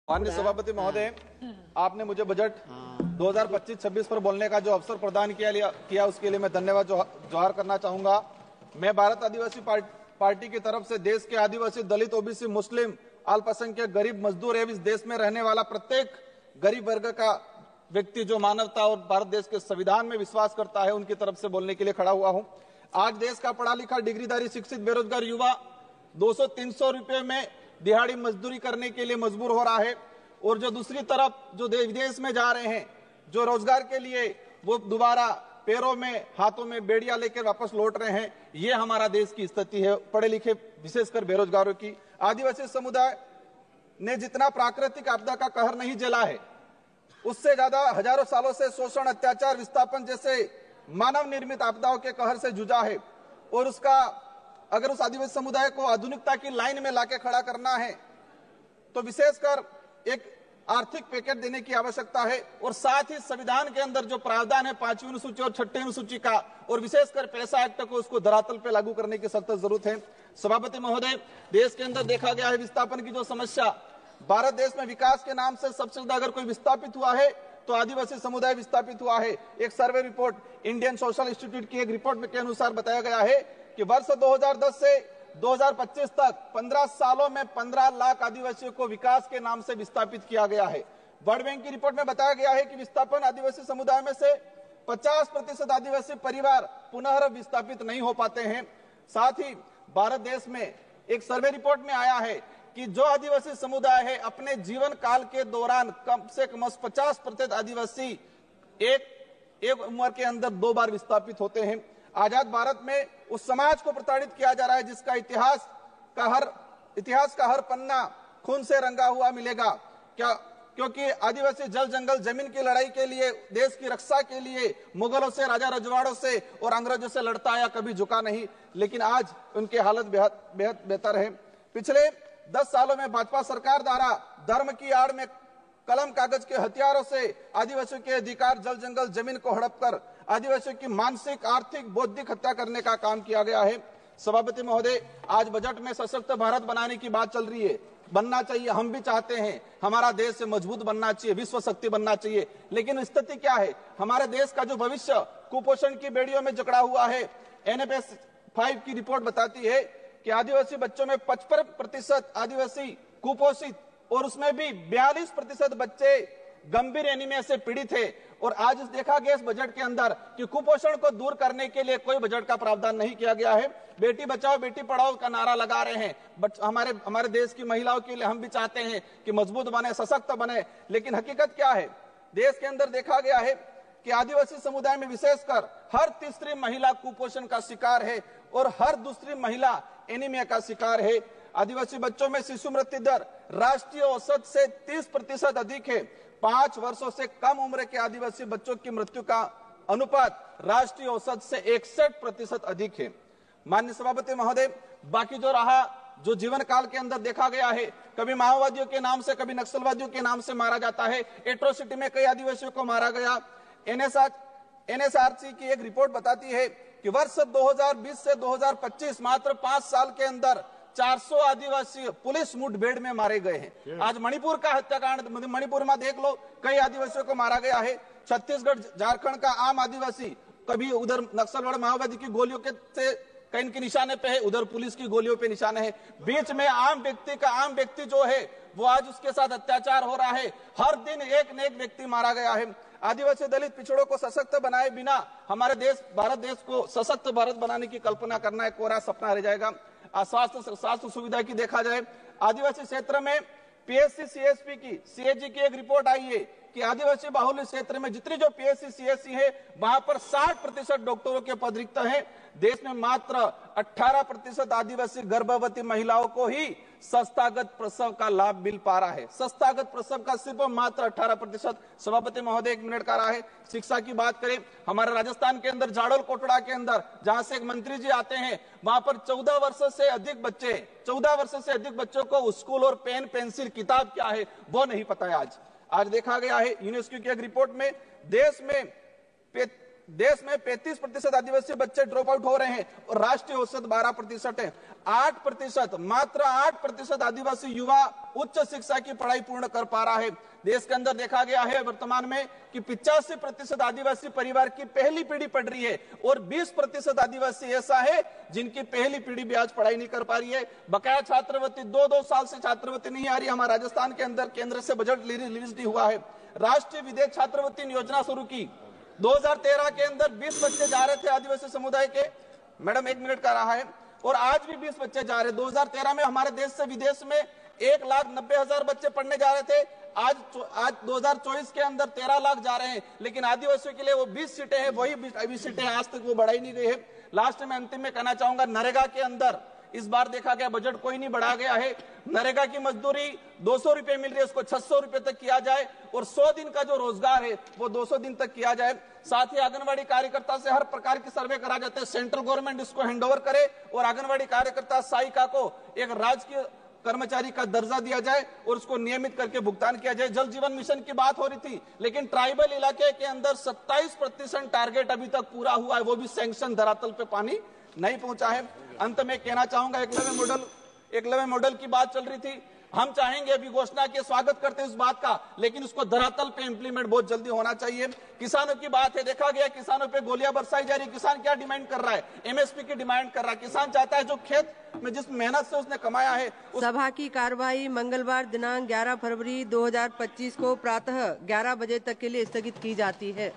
माननीय सभापति महोदय, आपने मुझे बजट 2025-26 पर बोलने का जो अवसर प्रदान किया उसके लिए मैं धन्यवाद जोहार करना चाहूंगा। मैं भारत आदिवासी पार्टी की तरफ से देश के आदिवासी, दलित, ओबीसी, मुस्लिम, अल्पसंख्यक, गरीब, मजदूर एवं इस देश में रहने वाला प्रत्येक गरीब वर्ग का व्यक्ति जो मानवता और भारत देश के संविधान में विश्वास करता है, उनकी तरफ से बोलने के लिए खड़ा हुआ हूं। आज देश का पढ़ा लिखा, डिग्रीधारी, शिक्षित, बेरोजगार युवा 200-300 रुपए में दिहाड़ी मजदूरी करने के लिए मजबूर हो रहा है, और जो दूसरी तरफ जो विदेश में जा रहे हैं, जो रोजगार के लिए वो दोबारा पैरों में, हाथों में बेड़ियां लेकर वापस लौट रहे हैं। ये हमारा देश की स्थिति है, पढ़े लिखे विशेषकर बेरोजगारों की। आदिवासी समुदाय ने जितना प्राकृतिक आपदा का कहर नहीं झेला है, उससे ज्यादा हजारों सालों से शोषण, अत्याचार, विस्थापन जैसे मानव निर्मित आपदाओं के कहर से जूझा है। और उसका अगर उस आदिवासी समुदाय को आधुनिकता की लाइन में लाके खड़ा करना है तो विशेषकर एक आर्थिक पैकेज देने की आवश्यकता है, और साथ ही संविधान के अंदर जो प्रावधान है 5वीं अनुसूची और 6वीं अनुसूची का, और विशेषकर पैसा एक्ट को उसको धरातल पे लागू करने की सख्त जरूरत है। सभापति महोदय, देश के अंदर देखा गया है विस्थापन की जो समस्या, भारत देश में विकास के नाम से सबसे ज्यादा अगर कोई विस्थापित हुआ है तो आदिवासी समुदाय विस्थापित हुआ है। एक survey report Indian social institute की एक रिपोर्ट के अनुसार बताया गया है कि वर्ष 2010 से 2025 तक 15 सालों में 15 लाख आदिवासियों को विकास के नाम से विस्थापित किया गया है। वर्ल्ड बैंक की रिपोर्ट में बताया गया है कि विस्थापन आदिवासी समुदाय में से 50% आदिवासी परिवार पुनः विस्थापित नहीं हो पाते हैं। साथ ही भारत देश में एक सर्वे रिपोर्ट में आया है कि जो आदिवासी समुदाय है अपने जीवन काल के दौरान कम से कम 50% आदिवासी एक उम्र के अंदर 2 बार विस्थापित होते हैं। आजाद भारत में उस समाज को प्रताड़ित किया जा रहा है जिसका इतिहास का हर पन्ना खून से रंगा हुआ मिलेगा। क्योंकि आदिवासी जल जंगल जमीन की लड़ाई के लिए, देश की रक्षा के लिए मुगलों से, राजा रजवाड़ों से और अंग्रेजों से लड़ता आया, कभी झुका नहीं, लेकिन आज उनकी हालत बेहद बेहतर है। पिछले 10 सालों में भाजपा सरकार द्वारा धर्म की आड़ में कलम कागज के हथियारों से आदिवासियों के अधिकार, जल जंगल जमीन को हड़प कर आदिवासियों की मानसिक, आर्थिक, बौद्धिक हत्या करने का काम किया गया है। सभापति महोदय, आज बजट में सशक्त भारत बनाने की बात चल रही है। बनना चाहिए, हम भी चाहते हैं, हमारा देश मजबूत बनना चाहिए, विश्व शक्ति बनना चाहिए, लेकिन स्थिति क्या है? हमारे देश का जो भविष्य कुपोषण की बेड़ियों में जकड़ा हुआ है। NFS 5 की रिपोर्ट बताती है कि आदिवासी बच्चों में 55% आदिवासी कुपोषित, और उसमें भी 42% बच्चे गंभीर एनीमिया से पीड़ित है। और आज देखा गया इस बजट के अंदर कि कुपोषण को दूर करने के लिए कोई बजट का प्रावधान नहीं किया गया है। बेटी बचाओ बेटी पढ़ाओ का नारा लगा रहे हैं, बट हमारे देश की महिलाओं के लिए हम भी चाहते हैं कि मजबूत बने, सशक्त बने, लेकिन हकीकत क्या है? देश के अंदर देखा गया है कि आदिवासी समुदाय में विशेषकर हर तीसरी महिला कुपोषण का शिकार है और हर दूसरी महिला एनीमिया का शिकार है। आदिवासी बच्चों में शिशु मृत्यु दर राष्ट्रीय औसत से 30% अधिक है। 5 वर्षों से कम उम्र के आदिवासी बच्चों की मृत्यु का अनुपात राष्ट्रीय औसत से 61% अधिक है। माननीय सभापति महोदय, बाकी जो जीवन काल के अंदर देखा गया है, कभी माओवादियों के नाम से, कभी नक्सलवादियों के नाम से मारा जाता है। एट्रोसिटी में कई आदिवासियों को मारा गया। NSRC की एक रिपोर्ट बताती है कि वर्ष 2020 से 2025 मात्र 5 साल के अंदर 400 आदिवासी पुलिस मुठभेड़ में मारे गए हैं। आज मणिपुर का हत्याकांड, मणिपुर में देख लो, कई आदिवासियों को मारा गया है। छत्तीसगढ़, झारखंड का आम आदिवासी कभी उधर नक्सलवाद माओवादी की गोलियों के से कहीं के निशाने पे है, उधर पुलिस की गोलियों पे निशाने है। बीच में आम व्यक्ति जो है वो आज उसके साथ अत्याचार हो रहा है। हर दिन एक न एक व्यक्ति मारा गया है। आदिवासी, दलित, पिछड़ों को सशक्त बनाए बिना हमारे भारत देश को सशक्त भारत बनाने की कल्पना करना एक कोरा सपना रह जाएगा। स्वास्थ्य सुविधा की देखा जाए, आदिवासी क्षेत्र में PSC CSP की, CAG की एक रिपोर्ट आई है कि आदिवासी बाहुल्य क्षेत्र में जितनी जो PSC CSC है वहां पर 60% डॉक्टरों के पद रिक्त हैं। देश में मात्र 18% आदिवासी गर्भवती महिलाओं को ही संस्थागत प्रसव का लाभ मिल पा रहा है। संस्थागत प्रसव का सिर्फ मात्र 18%। सभापति महोदय, 1 मिनट का रहा है। शिक्षा की बात करें, हमारे राजस्थान के अंदर जाडोल कोटड़ा के अंदर जहां से एक मंत्री जी आते हैं, वहां पर 14 वर्ष से अधिक बच्चों को स्कूल और पेन, पेंसिल, किताब क्या है वो नहीं पता है। आज देखा गया है यूनेस्को की एक रिपोर्ट में देश में देश में 35% आदिवासी बच्चे ड्रॉप आउट हो रहे हैं और राष्ट्रीय औसत 12% है। 8%, मात्र 8% आदिवासी युवा उच्च शिक्षा की पढ़ाई पूर्ण कर पा रहा है। देश के अंदर देखा गया है वर्तमान में कि 85% आदिवासी परिवार की पहली पीढ़ी पढ़ रही है और 20% आदिवासी ऐसा है जिनकी पहली पीढ़ी भी आज पढ़ाई नहीं कर पा रही है। बकाया छात्रवृत्ति 2-2 साल से छात्रवृत्ति नहीं आ रही। हमारे राजस्थान के अंदर केंद्र से बजट रिलीज नहीं हुआ है। राष्ट्रीय विदेश छात्रवृत्ति योजना शुरू की 2013 के अंदर 20 बच्चे जा रहे थे आदिवासी समुदाय के, मैडम 1 मिनट का रहा है, और आज भी 20 बच्चे जा रहे। 2013 में हमारे देश से विदेश में 1,90,000 बच्चे पढ़ने जा रहे थे। आज 2024 के अंदर 13 लाख जा रहे हैं, लेकिन आदिवासियों के लिए वो 20 सीटें हैं, वही 20 सीटें हैं, आज तक वो बढ़ाई नहीं गई है। लास्ट में अंतिम में कहना चाहूंगा, नरेगा के अंदर इस बार देखा गया बजट कोई नहीं बढ़ा गया है। नरेगा की मजदूरी 200 रुपए मिल रही है, उसको 600 रुपए तक किया जाए और 100 दिन का जो रोजगार है वो 200 दिन तक किया जाए। साथ ही आंगनबाड़ी कार्यकर्ता से हर प्रकार की सर्वे करा जाते हैं, सेंट्रल गवर्नमेंट इसको हैंडओवर करे और आंगनबाड़ी कार्यकर्ता सहायिका को एक राजकीय कर्मचारी का दर्जा दिया जाए और उसको नियमित करके भुगतान किया जाए। जल जीवन मिशन की बात हो रही थी, लेकिन ट्राइबल इलाके के अंदर 27% टारगेट अभी तक पूरा हुआ है, वो भी सैंक्शन, धरातल पे पानी नहीं पहुंचा है। अंत में कहना चाहूंगा, एकलव्य मॉडल की बात चल रही थी, हम चाहेंगे, अभी घोषणा के स्वागत करते हैं इस बात का, लेकिन उसको धरातल पे इंप्लीमेंट बहुत जल्दी होना चाहिए। किसानों की बात है, देखा गया किसानों पे गोलियां बरसाई जा रही। किसान क्या डिमांड कर रहा है? एमएसपी की डिमांड कर रहा है। किसान चाहता है जो खेत में जिस मेहनत से उसने कमाया है। सभा की कार्यवाही मंगलवार दिनांक 11 फरवरी 2025 को प्रातः 11 बजे तक के लिए स्थगित की जाती है।